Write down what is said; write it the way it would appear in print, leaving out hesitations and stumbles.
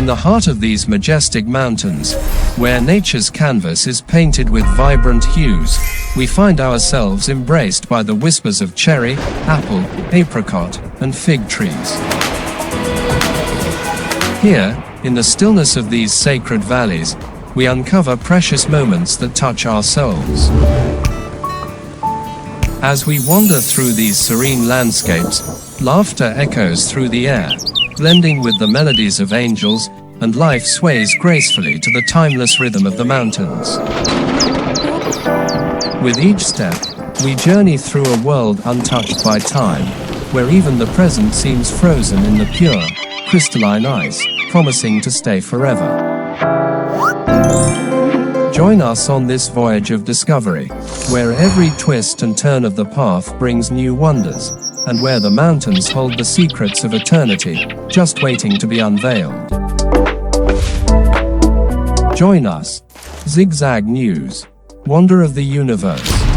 In the heart of these majestic mountains, where nature's canvas is painted with vibrant hues, we find ourselves embraced by the whispers of cherry, apple, apricot, and fig trees. Here, in the stillness of these sacred valleys, we uncover precious moments that touch our souls. As we wander through these serene landscapes, laughter echoes through the air, blending with the melodies of angels, and life sways gracefully to the timeless rhythm of the mountains. With each step, we journey through a world untouched by time, where even the present seems frozen in the pure, crystalline ice, promising to stay forever. Join us on this voyage of discovery, where every twist and turn of the path brings new wonders, and where the mountains hold the secrets of eternity, just waiting to be unveiled. Join us, Zigzag News, Wonder of the Universe.